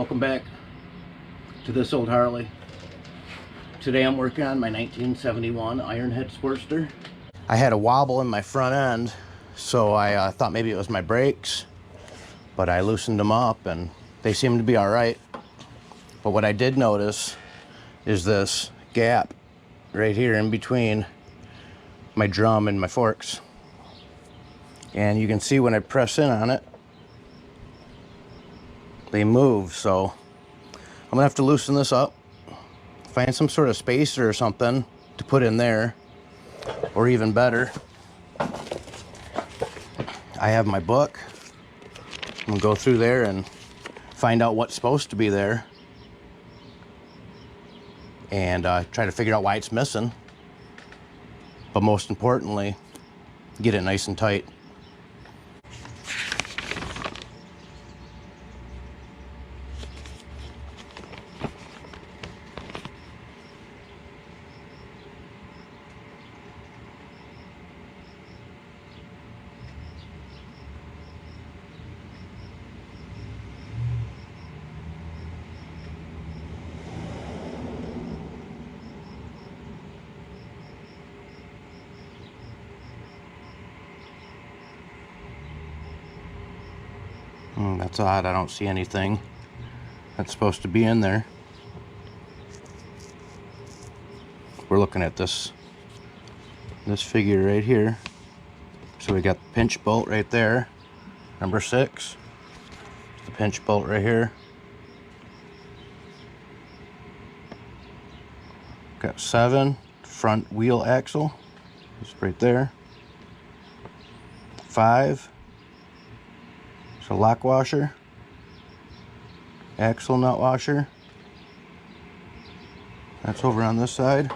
Welcome back to this old Harley. Today I'm working on my 1971 Ironhead Sportster. I had a wobble in my front end, so I thought maybe it was my brakes, but I loosened them up and they seem to be all right. But what I did notice is this gap right here in between my drum and my forks. And you can see when I press in on it, they move, so I'm gonna have to loosen this up, find some sort of spacer or something to put in there, or even better, I have my book. I'm gonna go through there and find out what's supposed to be there and try to figure out why it's missing, but most importantly, get it nice and tight. That's odd, I don't see anything that's supposed to be in there. We're looking at this figure right here. So we got the pinch bolt right there, number 6. The pinch bolt right here. Got 7, front wheel axle, it's right there. 5. So lock washer, axle nut washer, that's over on this side.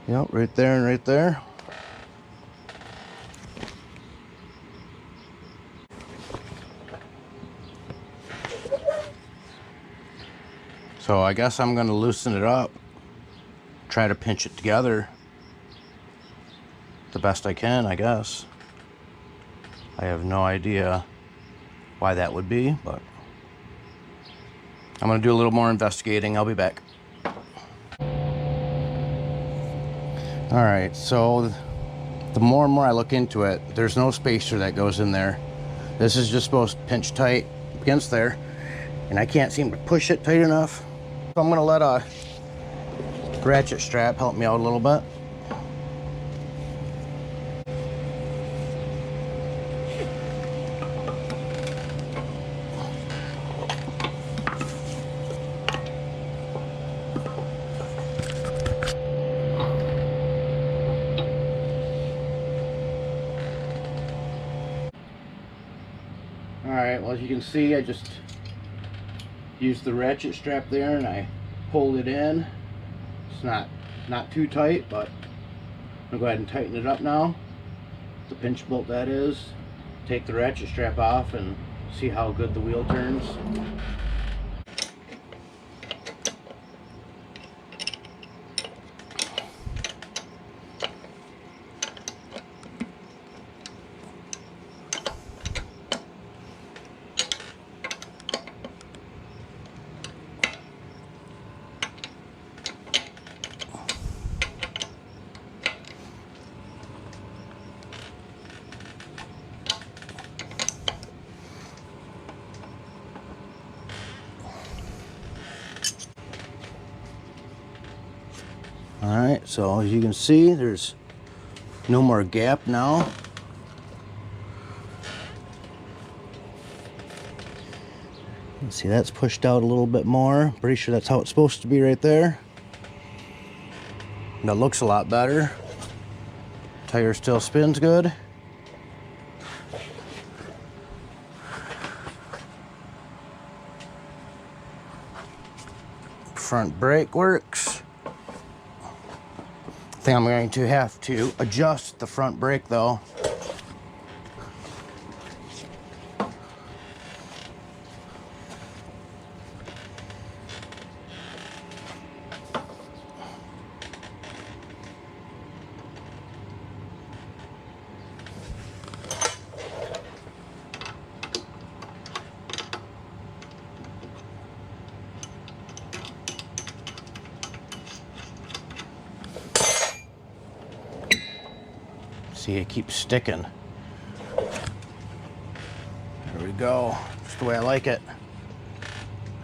Yep, right there and right there. So I guess I'm gonna loosen it up, try to pinch it together the best I can, I guess. I have no idea why that would be, but I'm gonna do a little more investigating. I'll be back. All right, so the more and more I look into it, there's no spacer that goes in there. This is just supposed to pinch tight against there, and I can't seem to push it tight enough. So I'm gonna let a ratchet strap help me out a little bit. Alright, well, as you can see, I just used the ratchet strap there and I pulled it in. It's not too tight, but I'm gonna go ahead and tighten it up now. The pinch bolt, that is. Take the ratchet strap off and see how good the wheel turns. Alright, so as you can see, there's no more gap now. Let's see, that's pushed out a little bit more. Pretty sure that's how it's supposed to be right there. That looks a lot better. Tire still spins good. Front brake works. I think I'm going to have to adjust the front brake though. See, it keeps sticking. There we go. Just the way I like it.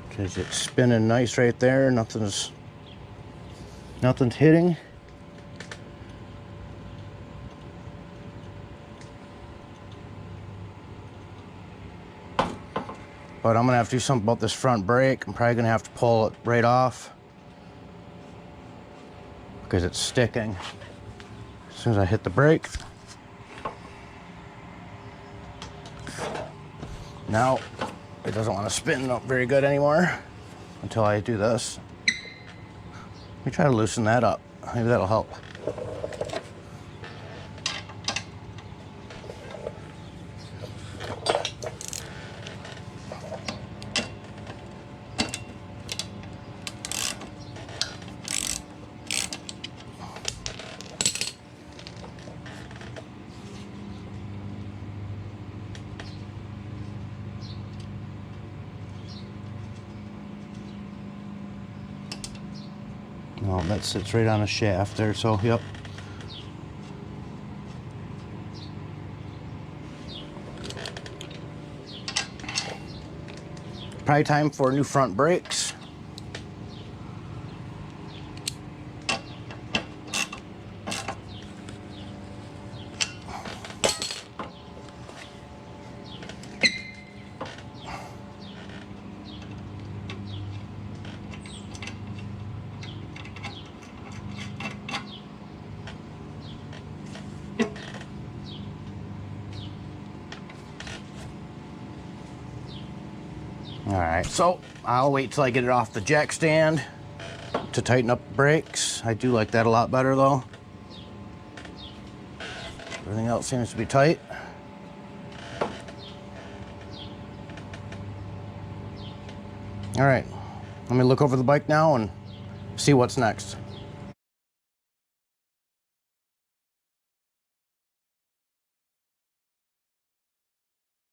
Because it's spinning nice right there. Nothing's hitting. But I'm gonna have to do something about this front brake. I'm probably gonna have to pull it right off because it's sticking. As soon as I hit the brake. Now, it doesn't want to spin up very good anymore until I do this. Let me try to loosen that up. Maybe that'll help. Oh, that sits right on a shaft there, so yep. Probably time for new front brakes. All right, so I'll wait till I get it off the jack stand to tighten up the brakes. I do like that a lot better though. Everything else seems to be tight. All right, let me look over the bike now and see what's next.